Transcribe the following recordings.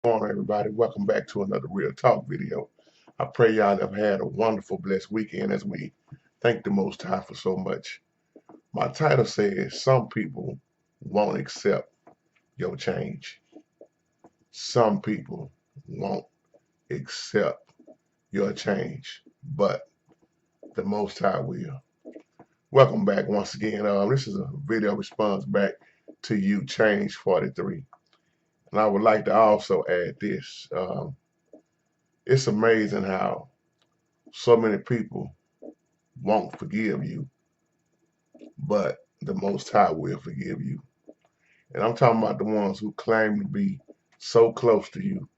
Morning, everybody. Welcome back to another Real Talk video. I pray y'all have had a wonderful, blessed weekend as we thank the Most High for so much. My title says, Some people won't accept your change. Some people won't accept your change, but the Most High will. Welcome back once again. This is a video response back to you, Change 43. And I would like to also add this. It's amazing how so many people won't forgive you, but the Most High will forgive you. And I'm talking about the ones who claim to be so close to you,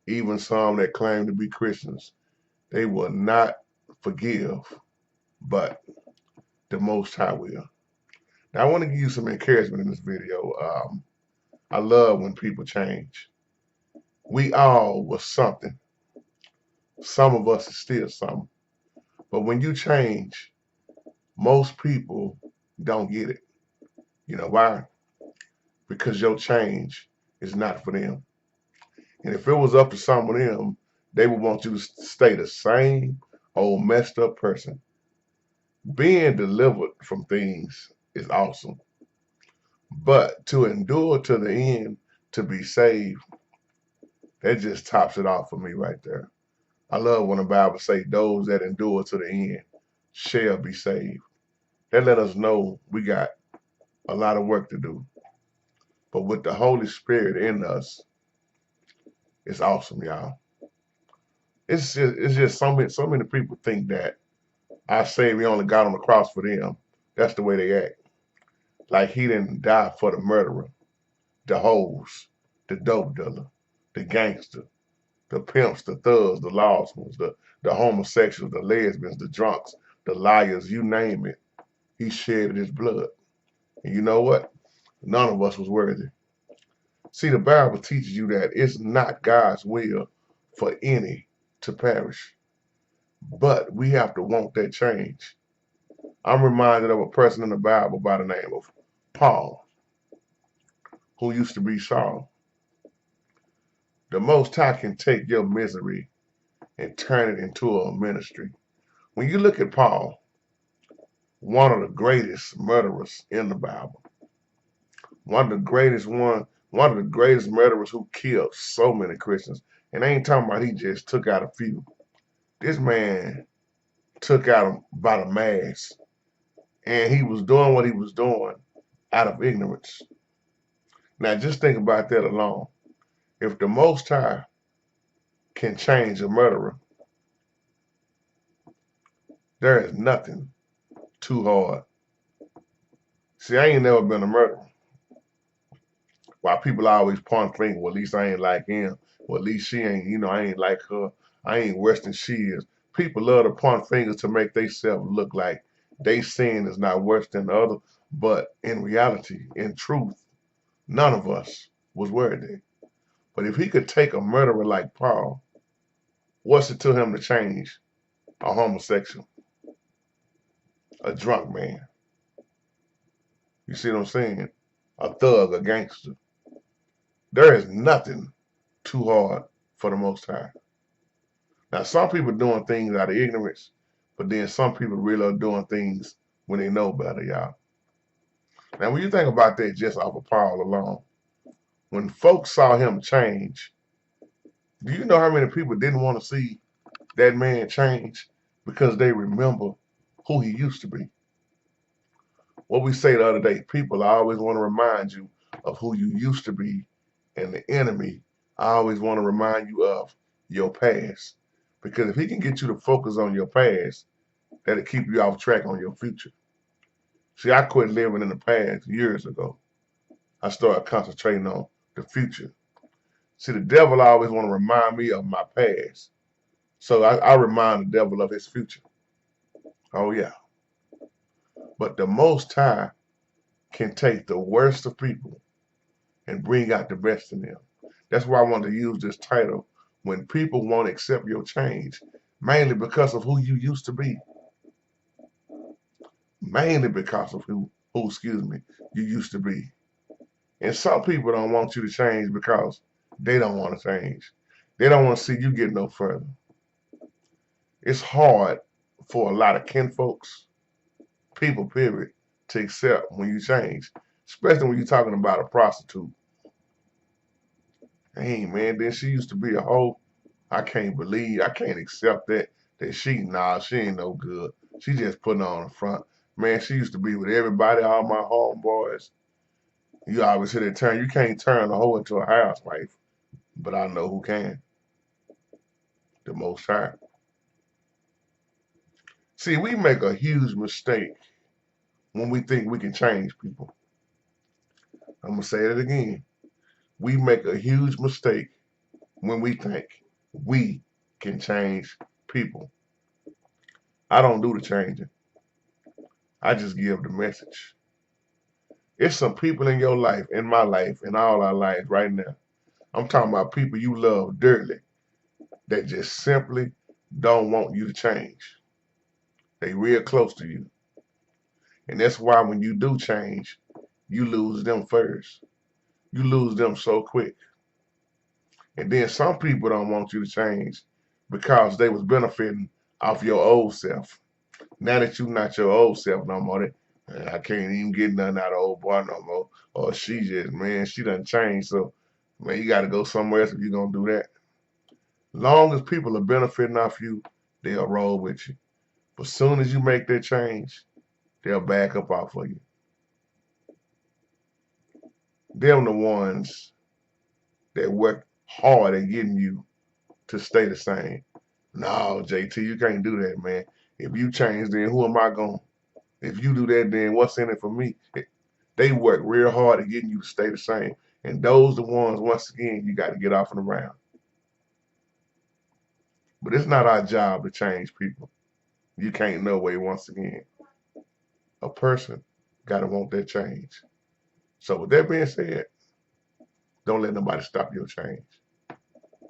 even some that claim to be Christians. They will not forgive, but the Most High will. Now, I want to give you some encouragement in this video. I love when people change. We all was something. Some of us is still something. But when you change, most people don't get it. You know why? Because your change is not for them. And if it was up to some of them, they would want you to stay the same old messed up person. Being delivered from things is awesome. But to endure to the end to be saved, that just tops it off for me right there. I love when the Bible says those that endure to the end shall be saved. That let us know we got a lot of work to do. But with the Holy Spirit in us, it's awesome, y'all. It's just so many people think that our Savior only got on the cross for them. That's the way they act. Like he didn't die for the murderer, the hoes, the dope dealer, the gangster, the pimps, the thugs, the lost ones, the homosexuals, the lesbians, the drunks, the liars, you name it. He shed his blood. And you know what? None of us was worthy. See, the Bible teaches you that it's not God's will for any to perish. But we have to want that change. I'm reminded of a person in the Bible by the name of Paul, who used to be Saul. The Most High can take your misery and turn it into a ministry. When you look at Paul, one of the greatest murderers in the Bible, one of the greatest murderers who killed so many Christians. And I ain't talking about he just took out a few. This man took out by the mass, and he was doing what he was doing out of ignorance. Now just think about that alone. If the Most High can change a murderer, there is nothing too hard. See, I ain't never been a murderer. Why people always point fingers, well, at least I ain't like him. Well, at least she ain't, I ain't like her. I ain't worse than she is. People love to point fingers to make themselves look like they sin is not worse than the other. But in reality, in truth, none of us was worthy. But if he could take a murderer like Paul, what's it to him to change a homosexual, a drunk man? You see what I'm saying? A thug, a gangster. There is nothing too hard for the Most High. Now, some people doing things out of ignorance, but then some people really are doing things when they know better, y'all. Now, when you think about that just off of Paul alone, when folks saw him change, do you know how many people didn't want to see that man change because they remember who he used to be? What we say the other day, people always want to remind you of who you used to be, and the enemy always want to remind you of your past. Because if he can get you to focus on your past, that'll keep you off track on your future. See, I quit living in the past years ago. I started concentrating on the future. See, the devil always want to remind me of my past. So I remind the devil of his future. Oh, yeah. But the Most High can take the worst of people and bring out the best in them. That's why I want to use this title, When People Won't Accept Your Change, mainly because of who you used to be. Mainly because of who you used to be. And some people don't want you to change because They don't want to change. They don't want to see you get no further. It's hard for a lot of kinfolks, people, period, to accept when you change, especially when you're talking about a prostitute. Hey, man, then she used to be a hoe. I can't accept that she ain't no good. She just putting on the front. Man, she used to be with everybody, all my homeboys. You always hear that term. You can't turn a hoe into a housewife, but I know who can. The Most High. See, we make a huge mistake when we think we can change people. I'm going to say it again. We make a huge mistake when we think we can change people. I don't do the changing. I just give the message. It's some people in your life, in my life, in all our lives right now. I'm talking about people you love dearly that just simply don't want you to change. They real close to you. And that's why when you do change, you lose them first. You lose them so quick. And then some people don't want you to change because they was benefiting off your old self. Now that you not your old self no more, I can't even get nothing out of old boy no more. Or she just, man, she done changed. So, man, you got to go somewhere else if you're going to do that. Long as people are benefiting off you, they'll roll with you. But soon as you make that change, they'll back up off of you. Them the ones that work hard at getting you to stay the same. No, JT, you can't do that, man. If you change, then who am I going? If you do that, then what's in it for me? They work real hard at getting you to stay the same. And those the ones, once again, you got to get off and around. But it's not our job to change people. You can't know way, once again. A person got to want that change. So with that being said, don't let nobody stop your change.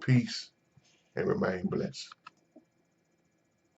Peace and remain blessed.